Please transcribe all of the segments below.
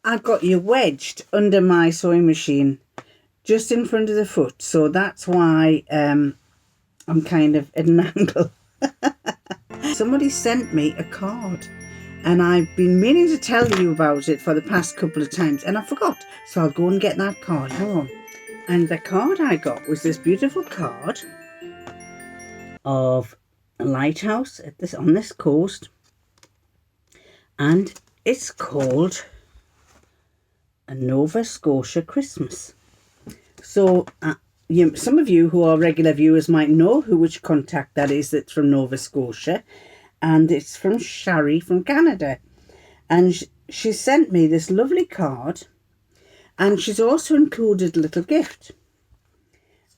I've got you wedged under my sewing machine, just in front of the foot. So that's why I'm kind of at an angle. Somebody sent me a card and I've been meaning to tell you about it for the past couple of times and I forgot. So I'll go and get that card. Hang on. And the card I got was this beautiful card of a lighthouse on this coast. And it's called a Nova Scotia Christmas. So some of you who are regular viewers might know which contact that is that's from Nova Scotia. And it's from Sherry from Canada. And she sent me this lovely card. And she's also included a little gift.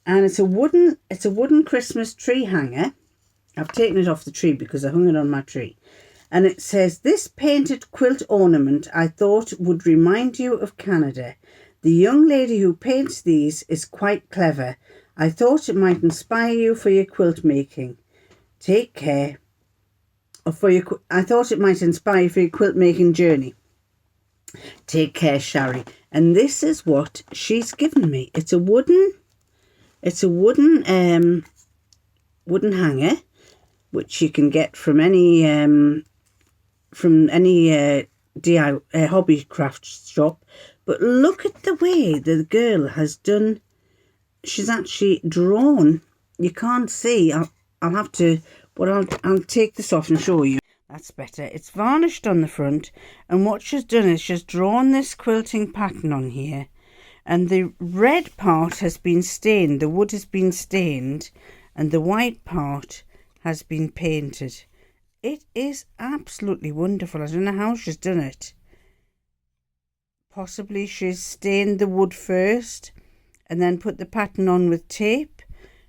And it's a wooden Christmas tree hanger. I've taken it off the tree because I hung it on my tree. And it says, "This painted quilt ornament I thought would remind you of Canada. The young lady who paints these is quite clever. I thought it might inspire you for your quilt making. Take care. I thought it might inspire you for your quilt making journey. Take care, Sherry." And this is what she's given me. It's a wooden hanger, which you can get from any DIY hobby craft shop. But look at the way the girl has done. She's actually drawn. You can't see. I'll have to. But I'll take this off and show you. That's better. It's varnished on the front, and what she's done is she's drawn this quilting pattern on here, and the red part has been stained. The wood has been stained, and the white part has been painted. It is absolutely wonderful. I don't know how she's done it. Possibly she's stained the wood first and then put the pattern on with tape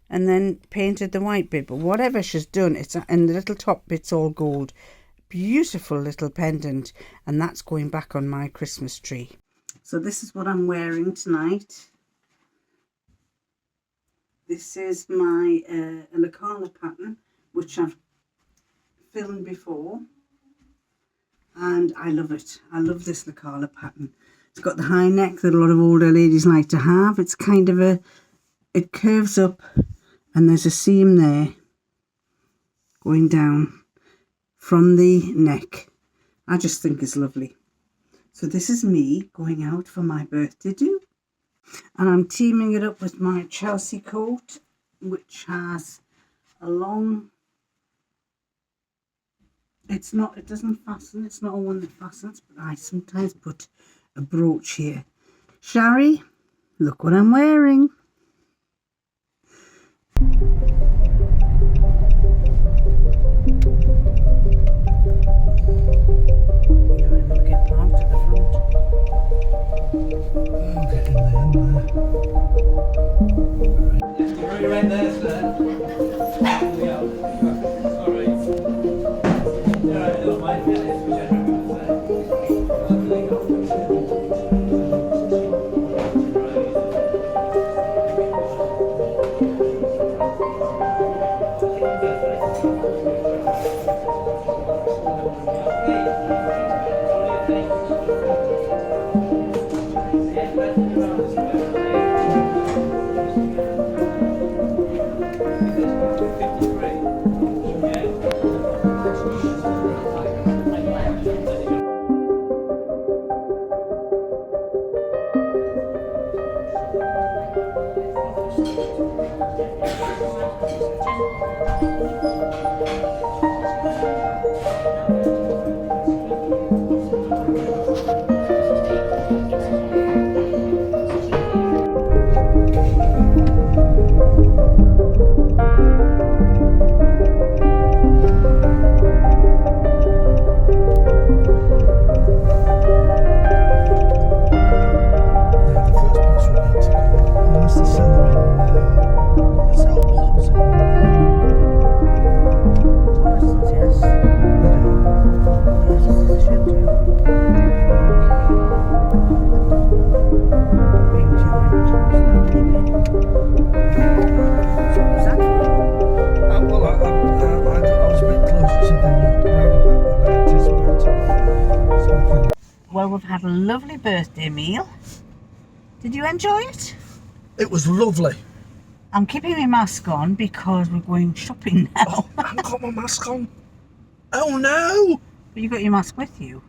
and then painted the white bit. But whatever she's done, and the little top bit's all gold. Beautiful little pendant, and that's going back on my Christmas tree. So this is what I'm wearing tonight. This is my Lacana pattern, which I've filmed before, and I love it. I love this Lacana pattern. It's got the high neck that a lot of older ladies like to have. It's kind of it curves up, and there's a seam there going down from the neck. I just think it's lovely. So this is me going out for my birthday do, and I'm teaming it up with my Chelsea coat, which has a long, it doesn't fasten, it's not one that fastens, but I sometimes put a brooch here. Sherry, look what I'm wearing. Right there, sir. Yeah. All right. Yeah, I don't mind. had a lovely birthday meal. Did you enjoy it? It was lovely. I'm keeping my mask on because we're going shopping now. Oh, I haven't got my mask on. Oh no! But you got your mask with you?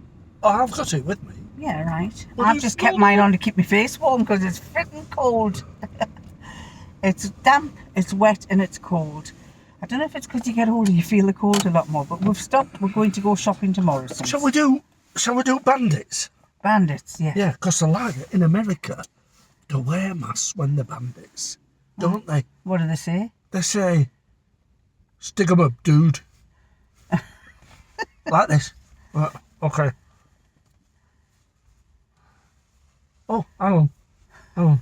Oh, I've got it with me. Yeah, right. Well, I've just kept mine on to keep my face warm because it's freaking cold. It's damp, it's wet and it's cold. I don't know if it's because you get older you feel the cold a lot more, but we've stopped. We're going to go shopping tomorrow. Shall we do bandits? Bandits, yeah. Yeah, because they like it. In America, they wear masks when they're bandits, don't they? What do they say? They say, stick 'em up, dude. Like this. Okay. Oh, hang on.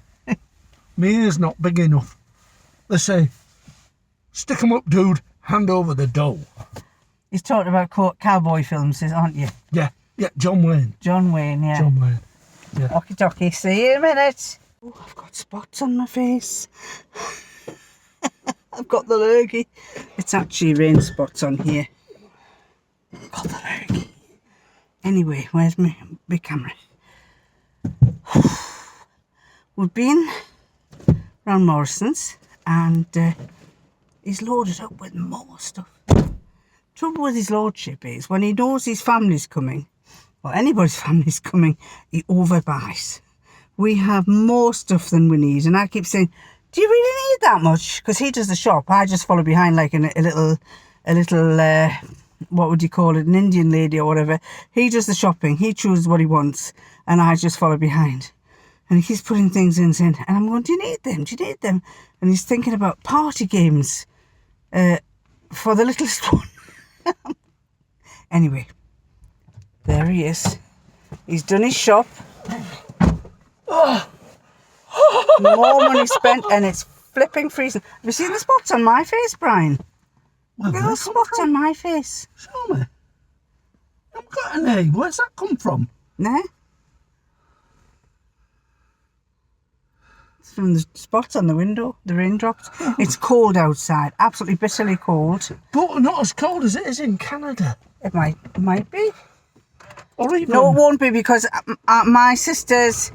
My ear's not big enough. They say, stick 'em up, dude. Hand over the dough. He's talking about cowboy films, aren't you? Yeah, John Wayne. John Wayne, yeah. John Wayne. Yeah. Okie dokie, see you in a minute. Oh, I've got spots on my face. I've got the lurgy. It's actually rain spots on here. I've got the lurgy. Anyway, where's my big camera? We've been round Morrison's and he's loaded up with more stuff. Trouble with his lordship is when he knows his family's coming, or anybody's family's coming, he overbuys. We have more stuff than we need, and I keep saying, do you really need that much? Because he does the shop. I just follow behind like a little what would you call it, an Indian lady or whatever. He does the shopping. He chooses what he wants, and I just follow behind. And he keeps putting things in, saying, and I'm going, do you need them? Do you need them? And he's thinking about party games for the littlest one. Anyway, there he is. He's done his shop. More money spent, and it's flipping freezing. Have you seen the spots on my face, Brian? Look at those spots on my face. Show me. I've got an A. Where's that come from? No? It's from the spots on the window, the raindrops. It's cold outside, absolutely bitterly cold. But not as cold as it is in Canada. It might be. Or even... No, it won't be, because my sister's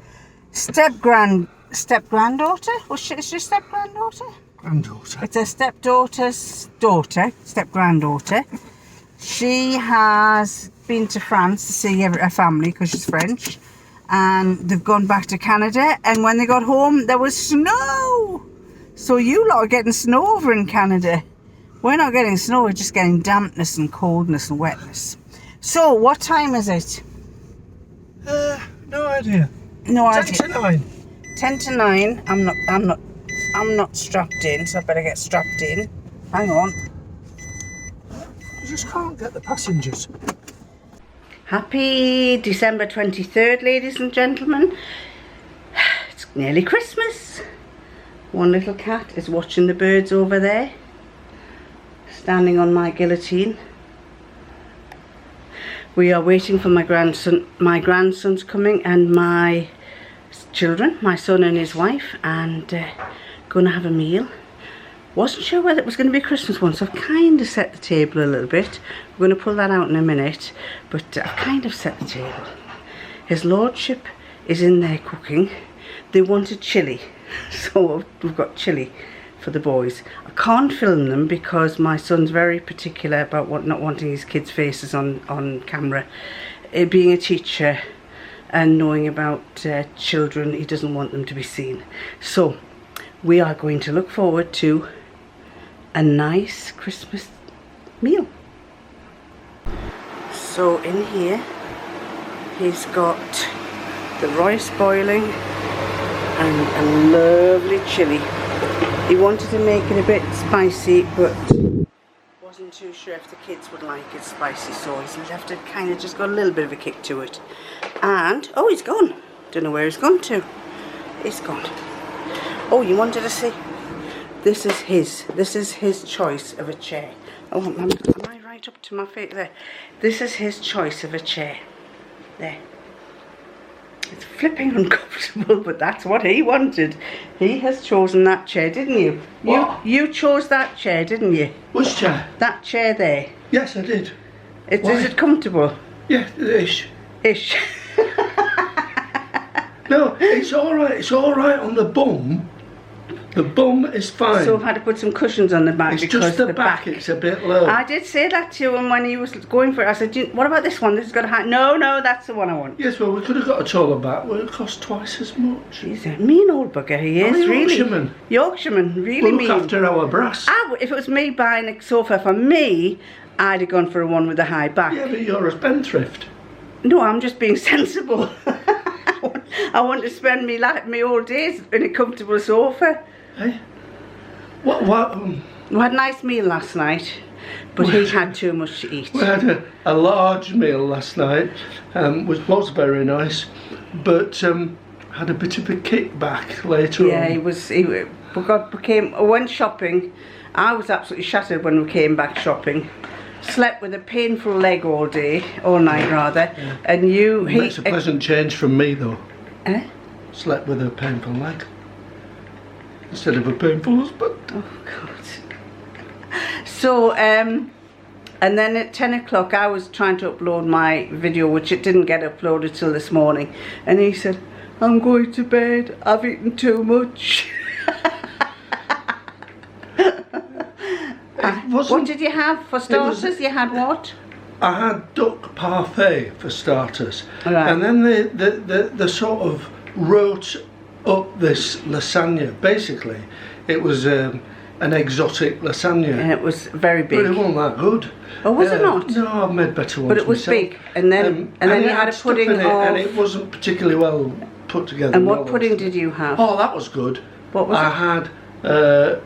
step-granddaughter, was she step-granddaughter? Granddaughter. It's her stepdaughter's daughter, step-granddaughter. She has been to France to see her family because she's French, and they've gone back to Canada, and when they got home there was snow. So you lot are getting snow over in Canada. We're not getting snow, we're just getting dampness and coldness and wetness. So what time is it? No idea. No idea. 10 to 9. 10 to 9. I'm not strapped in, so I better get strapped in. Hang on. You just can't get the passengers. Happy December 23rd, ladies and gentlemen. It's nearly Christmas. One little cat is watching the birds over there, standing on my guillotine. We are waiting for my grandson. My grandson's coming, and my children, my son and his wife, and going to have a meal. Wasn't sure whether it was going to be a Christmas one, so I've kind of set the table a little bit. We're going to pull that out in a minute, but I've kind of set the table. His lordship is in there cooking. They wanted chilli, so we've got chilli for the boys. I can't film them because my son's very particular about not wanting his kids' faces on camera. Being a teacher and knowing about children, he doesn't want them to be seen. So we are going to look forward to a nice Christmas meal. So in here he's got the rice boiling and a lovely chilli. He wanted to make it a bit spicy, but wasn't too sure if the kids would like it spicy, so he's left it kind of just got a little bit of a kick to it. And oh, he's gone. Don't know where he's gone to. He's gone. Oh, you wanted to see? This is his choice of a chair. Oh, am I right up to my feet there? This is his choice of a chair. There. It's flipping uncomfortable, but that's what he wanted. He has chosen that chair, didn't you? What? You chose that chair, didn't you? Which chair? That chair there. Yes, I did. Is it comfortable? Yeah, ish. Ish. No, it's all right. It's all right on the bum. The bum is fine. So I've had to put some cushions on the back it's because just the back. It's a bit low. I did say that to him when he was going for it. I said, what about this one? This has got a hat. No, that's the one I want. Yes, well, we could have got a taller back. Well, it cost twice as much. He's a mean old bugger, he is, really. Yorkshireman. Yorkshireman, really We'll mean. look after our brass. If it was me buying a sofa for me, I'd have gone for a one with a high back. Yeah, but you're a spendthrift. No, I'm just being sensible. I want to spend me all days in a comfortable sofa. Hey? What? We had a nice meal last night, but he had too much to eat. We had a large meal last night, which was very nice, but had a bit of a kickback later on. Yeah, we went shopping. I was absolutely shattered when we came back shopping. Slept with a painful leg all night rather. Yeah. And Makes a pleasant change from me though. Eh? Slept with a painful leg instead of a painful husband. Oh God. So and then at 10 o'clock I was trying to upload my video, which it didn't get uploaded till this morning, and he said, I'm going to bed, I've eaten too much. What did you have for starters? You had what? I had duck parfait for starters, Right. and then they sort of wrote up this lasagna. Basically, it was an exotic lasagna. And it was very big. But it wasn't that good. Oh, was it not? No, I've made better ones. But it was myself. big, and then you had a stuff pudding in it, and of. it wasn't particularly well put together. And what pudding did you have? Oh, that was good. What was I it? had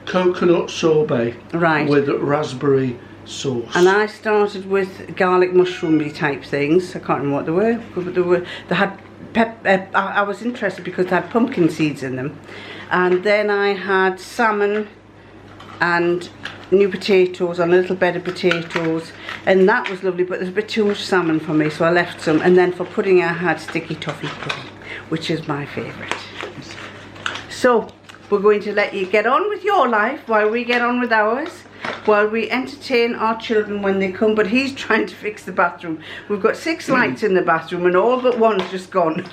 coconut sorbet, Right. with raspberry sauce. And I started with garlic mushroomy type things. I can't remember what they were. But they had I was interested because they had pumpkin seeds in them. And then I had salmon and new potatoes on a little bed of potatoes, and that was lovely, but there's a bit too much salmon for me, so I left some. And then for pudding I had sticky toffee pudding, which is my favourite. So we're going to let you get on with your life while we get on with ours, while we entertain our children when they come. But he's trying to fix the bathroom. We've got 6 lights in the bathroom and all but one's just gone.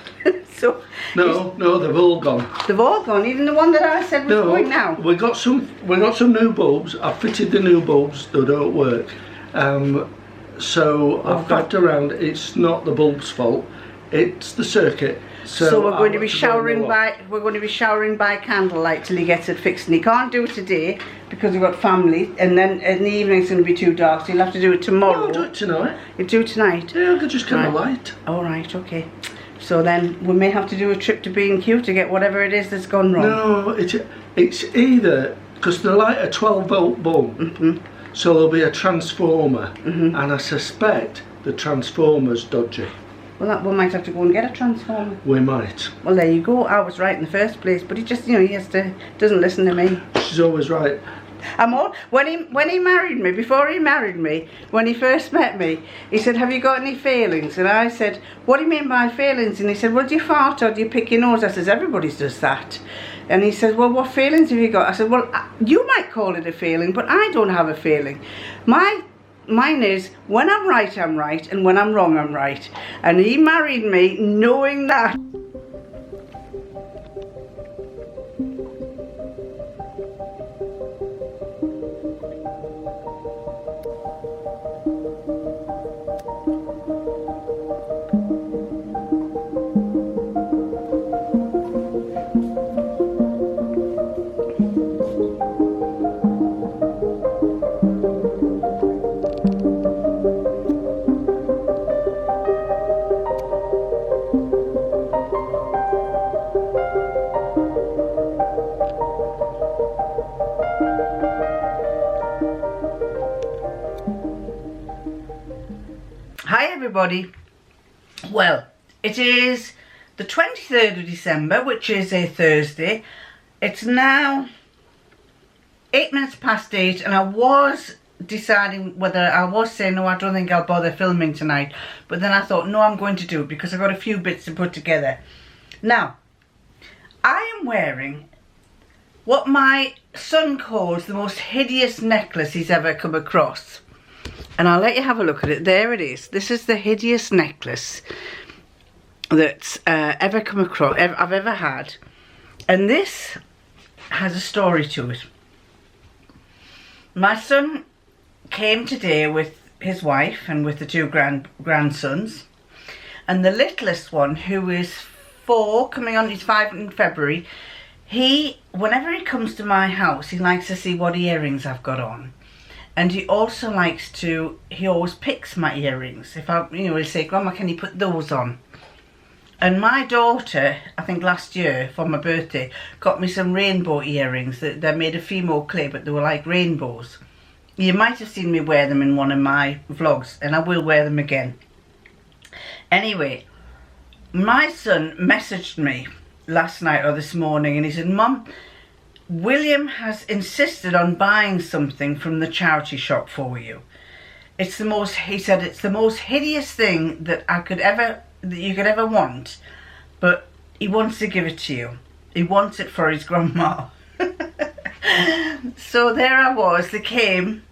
So No, they've all gone. they've all gone, even the one that I said was going now. We got some new bulbs. I fitted the new bulbs. They don't work. So I've faffed around. It's not the bulb's fault. It's the circuit. So we're going to be showering by candlelight till he gets it fixed, and he can't do it today because we've got family, and then in the evening it's going to be too dark, so he'll have to do it tomorrow. I'll do it tonight. You'll do it tonight? Yeah, I could just get a light. All right, okay. So then we may have to do a trip to B&Q to get whatever it is that's gone wrong. No, it's either because they light a 12-volt bulb, so there'll be a transformer, and I suspect the transformer's dodgy. Well, we might have to go and get a transformer. We might. Well, there you go. I was right in the first place, but he just, doesn't listen to me. She's always right. When he married me, before he married me, when he first met me, he said, have you got any failings? And I said, what do you mean by failings? And he said, well, do you fart or do you pick your nose? I said, everybody does that. And he said, well, what failings have you got? I said, well, you might call it a failing, but I don't have a failing. Mine is, when I'm right, and when I'm wrong, I'm right. And he married me knowing that. Hi everybody. Well, it is the 23rd of December, which is a Thursday. It's now 8 minutes past 8, and I was deciding whether I was saying, no, I don't think I'll bother filming tonight, but then I thought, no, I'm going to do it because I've got a few bits to put together. Now, I am wearing what my son calls the most hideous necklace he's ever come across. And I'll let you have a look at it. There it is. This is the hideous necklace. that's ever come across, I've ever had. And this has a story to it. My son came today with his wife and with the two grandsons. And the littlest one, who is 4, coming on, he's 5 in February, whenever he comes to my house, he likes to see what earrings I've got on. And he also likes to, he always picks my earrings. If I, he'll say, Grandma, can you put those on? And my daughter, I think last year for my birthday, got me some rainbow earrings. They're made of Fimo clay, but they were like rainbows. You might have seen me wear them in one of my vlogs, and I will wear them again. Anyway, my son messaged me last night or this morning, and he said, Mum, William has insisted on buying something from the charity shop for you. It's the most, he said, it's the most hideous thing that you could ever want, but he wants to give it to you. He wants it for his grandma. So there I was, they came,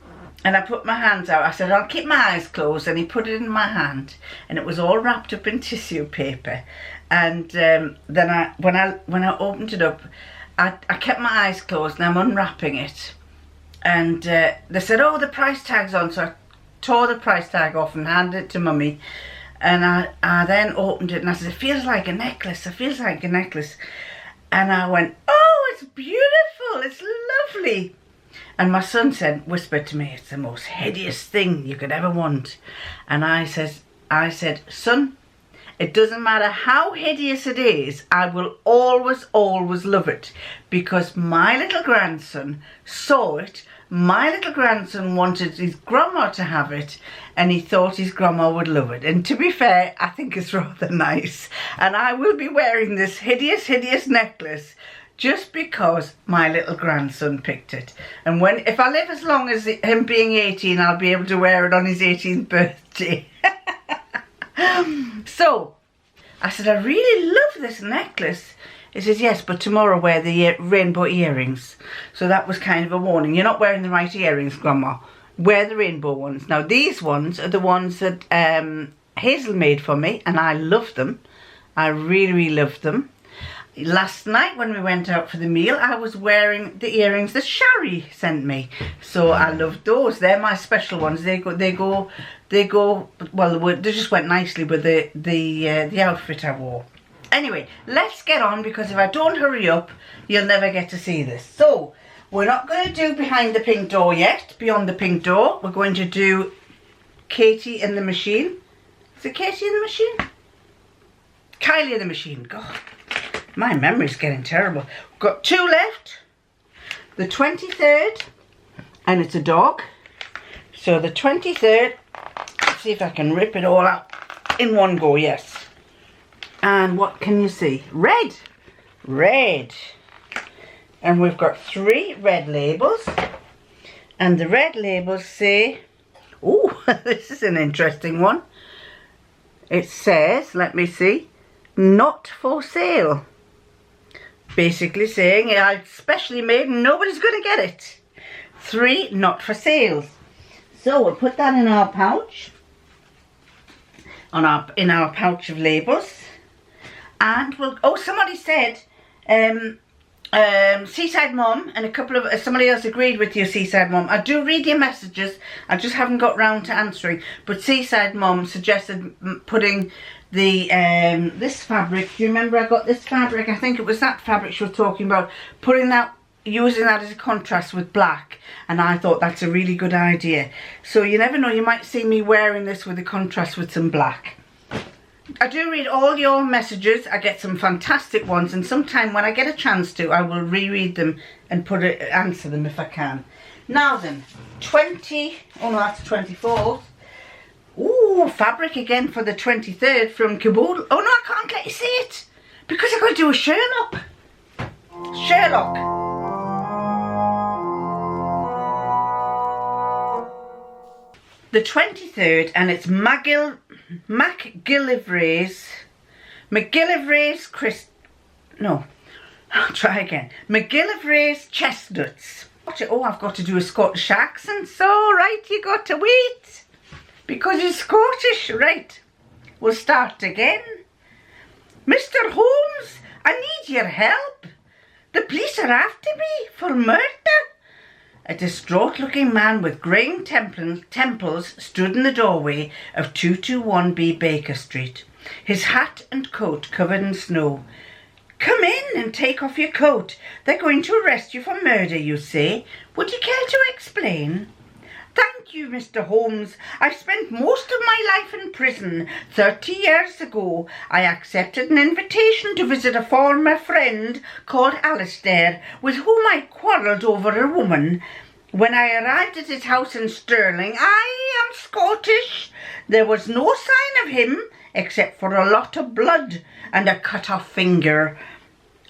and I put my hands out. I said, I'll keep my eyes closed, and he put it in my hand, and it was all wrapped up in tissue paper. And then when I opened it up, I kept my eyes closed, and I'm unwrapping it. And they said, oh, the price tag's on, so I tore the price tag off and handed it to Mummy. And I then opened it and I said, it feels like a necklace, it feels like a necklace. And I went, oh, it's beautiful, it's lovely. And my son whispered to me, it's the most hideous thing you could ever want. And I said, son, it doesn't matter how hideous it is, I will always, always love it. Because my little grandson saw it, my little grandson wanted his grandma to have it, and he thought his grandma would love it. And to be fair, I think it's rather nice. And I will be wearing this hideous, hideous necklace just because my little grandson picked it. And if I live as long as him being 18, I'll be able to wear it on his 18th birthday. So, I said, I really love this necklace. He says, yes, but tomorrow wear the rainbow earrings. So that was kind of a warning. You're not wearing the right earrings, Grandma. Wear the rainbow ones. Now, these ones are the ones that Hazel made for me, and I love them. I really, really love them. Last night when we went out for the meal, I was wearing the earrings that Shari sent me. So I love those. They're my special ones. They go, well, they just went nicely with the outfit I wore. Anyway, let's get on, because if I don't hurry up, you'll never get to see this. So, we're not going to do behind the pink door yet, beyond the pink door. We're going to do Katie in the machine. Is it Katie in the machine? Kylie in the machine. God, my memory's getting terrible. We've got 2 left. The 23rd, and it's a dog. So the 23rd, let's see if I can rip it all out in one go, yes. And what can you see? Red. Red. And we've got 3 red labels. And the red labels say, oh, this is an interesting one. It says, let me see, not for sale. Basically saying, it's specially made and nobody's going to get it. 3 not for sales. So we'll put that in our pouch. In our pouch of labels. And we'll, oh, somebody said, Seaside Mum, and a couple of, somebody else agreed with you, Seaside Mum. I do read your messages, I just haven't got round to answering. But Seaside Mum suggested putting the, this fabric. Do you remember I got this fabric? I think it was that fabric she was talking about. Putting that, using that as a contrast with black. And I thought that's a really good idea. So you never know, you might see me wearing this with a contrast with some black. I do read all your messages. I get some fantastic ones, and sometime when I get a chance to, I will reread them and answer them if I can. Now then, oh no, that's 24th. Ooh, fabric again for the 23rd from Caboodle. Oh no, I can't let you see it because I've got to do a Sherlock. The 23rd, and it's MacLeod's chestnuts. Oh, I've got to do a Scottish accent. So, right, you got to wait because you're Scottish. Right, we'll start again. Mr. Holmes, I need your help. The police are after me for murder. A distraught-looking man with greying temples stood in the doorway of 221B Baker Street, his hat and coat covered in snow. Come in and take off your coat. They're going to arrest you for murder, you say. Would you care to explain? Thank you, Mr. Holmes. I've spent most of my life in prison. 30 years ago, I accepted an invitation to visit a former friend called Alistair, with whom I quarrelled over a woman. When I arrived at his house in Stirling, I am Scottish. There was no sign of him, except for a lot of blood and a cut-off finger,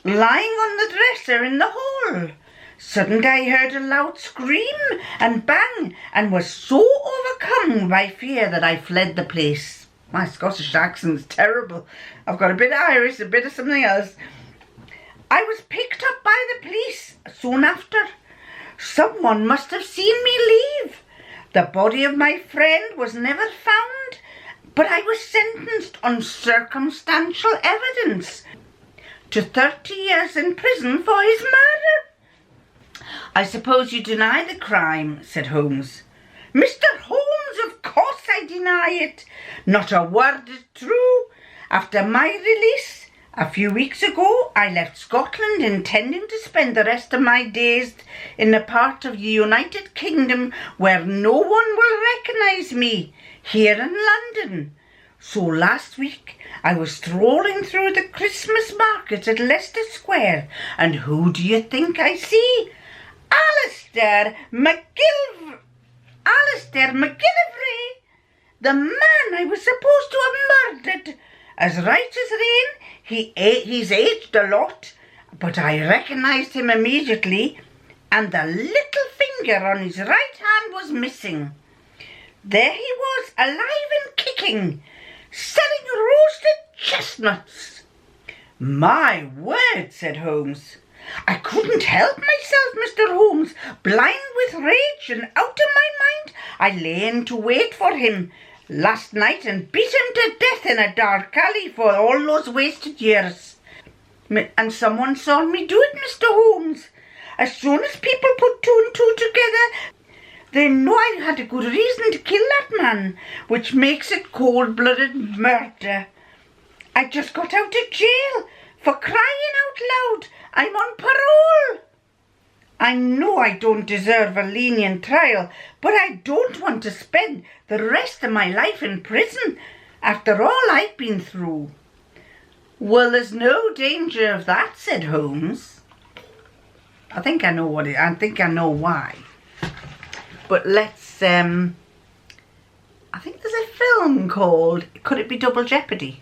lying on the dresser in the hall. Suddenly I heard a loud scream and bang, and was so overcome by fear that I fled the place. My Scottish accent's terrible. I've got a bit of Irish, a bit of something else. I was picked up by the police soon after. Someone must have seen me leave. The body of my friend was never found, but I was sentenced on circumstantial evidence to 30 years in prison for his murder. I suppose you deny the crime, said Holmes. Mr. Holmes, of course I deny it. Not a word is true. After my release, a few weeks ago, I left Scotland intending to spend the rest of my days in a part of the United Kingdom where no one will recognise me, here in London. So last week, I was strolling through the Christmas market at Leicester Square, and who do you think I see? Alistair MacGillivray, the man I was supposed to have murdered. As right as rain, he's aged a lot, but I recognised him immediately, and the little finger on his right hand was missing. There he was, alive and kicking, selling roasted chestnuts. My word, said Holmes. I couldn't help myself, Mr. Holmes. Blind with rage and out of my mind, I lay in to wait for him last night and beat him to death in a dark alley for all those wasted years. And someone saw me do it, Mr. Holmes. As soon as people put two and two together, they know I had a good reason to kill that man, which makes it cold-blooded murder. I just got out of jail for crying out loud. I'm on parole. I know I don't deserve a lenient trial, but I don't want to spend the rest of my life in prison after all I've been through. Well, there's no danger of that, said Holmes. I think I know why. But let's, I think there's a film called, could it be Double Jeopardy?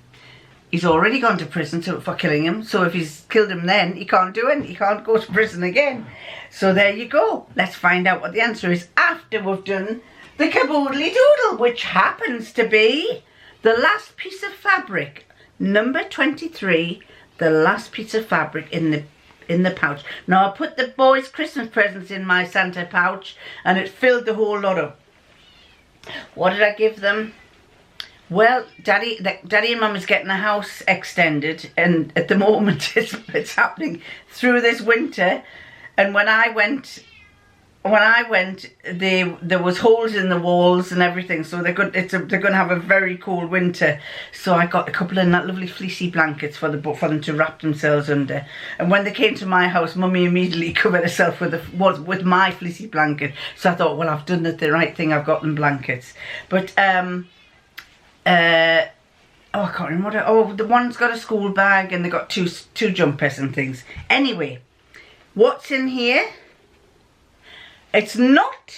He's already gone to prison for killing him, so if he's killed him then, he can't do it. He can't go to prison again. So there you go. Let's find out what the answer is after we've done the caboodle doodle, which happens to be the last piece of fabric, number 23, the last piece of fabric in the pouch. Now I put the boys' Christmas presents in my Santa pouch, and it filled the whole lot up. What did I give them? Well, Daddy and Mum is getting a house extended, and at the moment it's happening through this winter. And when I went, there was holes in the walls and everything, so they're going to have a very cold winter. So I got a couple of lovely fleecy blankets for them to wrap themselves under. And when they came to my house, Mummy immediately covered herself with my fleecy blanket. So I thought, well, I've done the right thing. I've got them blankets, but I can't remember the one's got a school bag, and they got two jumpers and things. Anyway, what's in here? It's not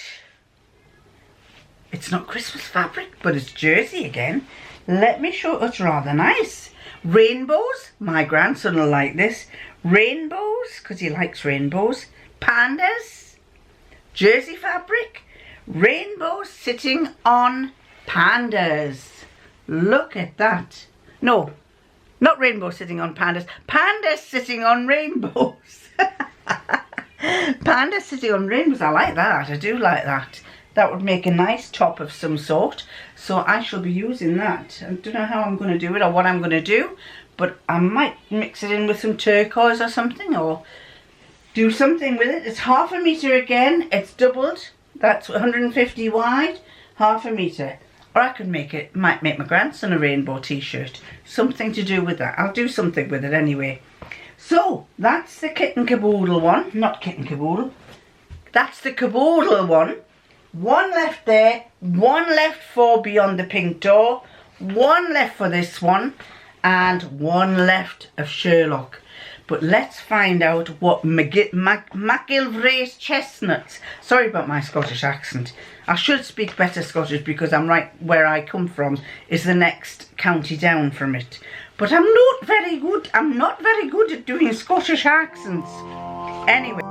Christmas fabric, but it's jersey again. Let me show you. It's rather nice. Rainbows. My grandson will like this. Rainbows, because he likes rainbows. Pandas. Jersey fabric. Rainbows sitting on pandas. Look at that. No, not rainbows sitting on pandas. Pandas sitting on rainbows. Pandas sitting on rainbows. I like that. I do like that. That would make a nice top of some sort. So I shall be using that. I don't know how I'm going to do it or what I'm going to do, but I might mix it in with some turquoise or something, or do something with it. It's 1/2 metre again, it's doubled. That's 150 wide, 1/2 metre. Or I could might make my grandson a rainbow t-shirt. Something to do with that. I'll do something with it anyway. So, that's the kitten caboodle one. Not kitten caboodle. That's the caboodle one. One left there, one left for beyond the pink door, one left for this one, and one left of Sherlock. But let's find out what MacLeod's chestnuts. Sorry about my Scottish accent. I should speak better Scottish because I'm right where I come from is the next county down from it. But I'm not very good. I'm not very good at doing Scottish accents. Anyway.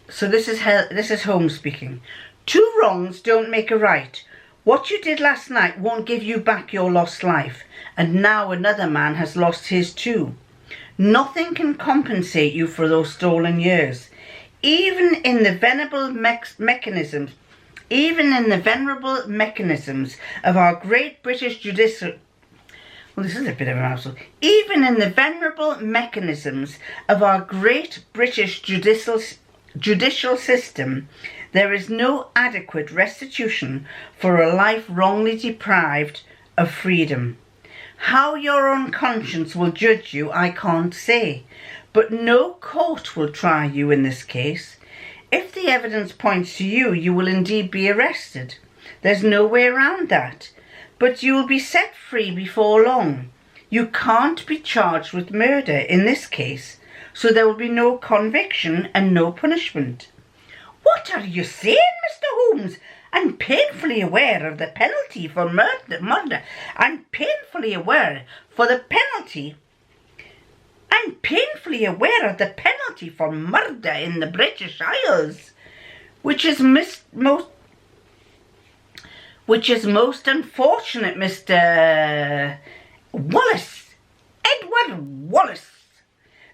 So this is Holmes speaking. 2 wrongs don't make a right. What you did last night won't give you back your lost life, and now another man has lost his too. Nothing can compensate you for those stolen years. Even in the venerable mechanisms of our great British judicial... Well, this is a bit of a mouthful. Even in the venerable mechanisms of our great British judicial system, there is no adequate restitution for a life wrongly deprived of freedom. How your own conscience will judge you, I can't say, but no court will try you in this case. If the evidence points to you, you will indeed be arrested. There's no way around that. But you will be set free before long. You can't be charged with murder in this case, so there will be no conviction and no punishment. What are you saying, Mr. Holmes? I'm painfully aware of the penalty for murder. I'm painfully aware of the penalty for murder in the British Isles, which is most unfortunate, Mr. Wallace, Edward Wallace,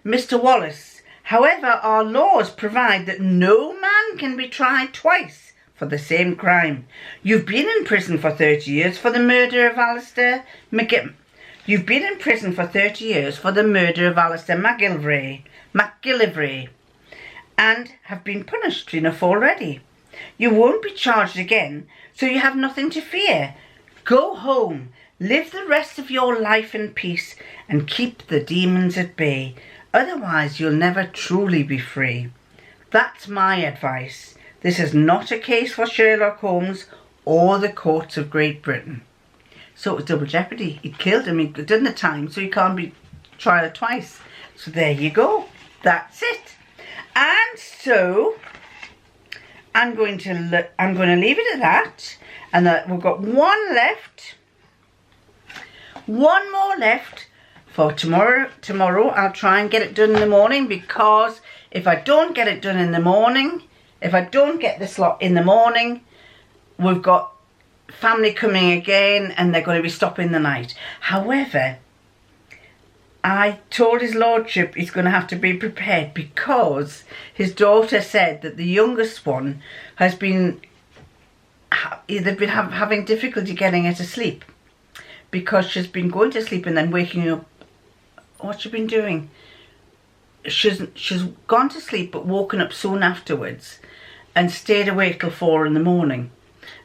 Mr. Wallace. However, our laws provide that no man can be tried twice for the same crime. You've been in prison for 30 years for the murder of Alistair McGillivray. You've been in prison for 30 years for the murder of Alistair MacGillivray, and have been punished enough already. You won't be charged again, so you have nothing to fear. Go home, live the rest of your life in peace, and keep the demons at bay. Otherwise, you'll never truly be free. That's my advice. This is not a case for Sherlock Holmes or the courts of Great Britain. So it was double jeopardy. He killed him. He done the time, so he can't be tried twice. So there you go. That's it. And so I'm going to leave it at that. And we've got one left. One more left. For tomorrow I'll try and get it done in the morning, because if I don't get it done in the morning, if I don't get this lot in the morning, we've got family coming again and they're going to be stopping the night. However, I told his lordship he's going to have to be prepared, because his daughter said that the youngest one has been having difficulty getting her to sleep, because she's been going to sleep and then waking up. What's she been doing? She's gone to sleep but woken up soon afterwards and stayed awake till 4 in the morning.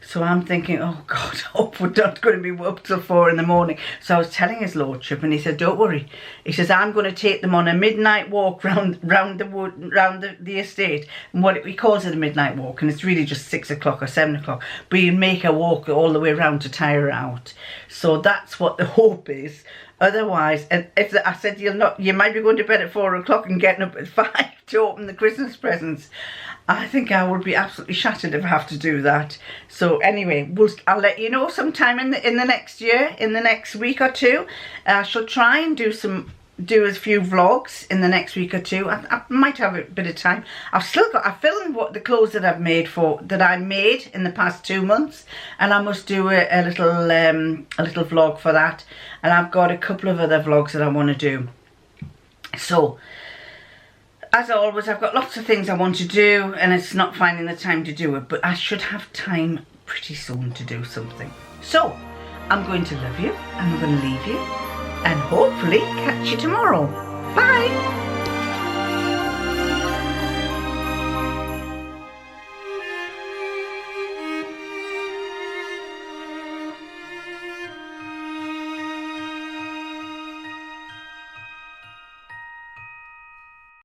So I'm thinking, oh God, I hope we're not going to be up till 4 in the morning. So I was telling his lordship, and he said, don't worry. He says, I'm going to take them on a midnight walk round the estate. And he calls it a midnight walk, and it's really just 6 o'clock or 7 o'clock. But you make her walk all the way around to tire her out. So that's what the hope is. Otherwise, if I said you might be going to bed at 4 o'clock and getting up at 5 to open the Christmas presents, I think I would be absolutely shattered if I have to do that. So anyway, I'll let you know sometime in the next year, in the next week or two. I shall try and do a few vlogs in the next week or two. I might have a bit of time. I filmed the clothes that I made in the past 2 months, and I must do a little vlog for that. And I've got a couple of other vlogs that I want to do. So, as always, I've got lots of things I want to do, and it's not finding the time to do it. But I should have time pretty soon to do something. So I'm going to love you and I'm going to leave you and hopefully catch you tomorrow. Bye.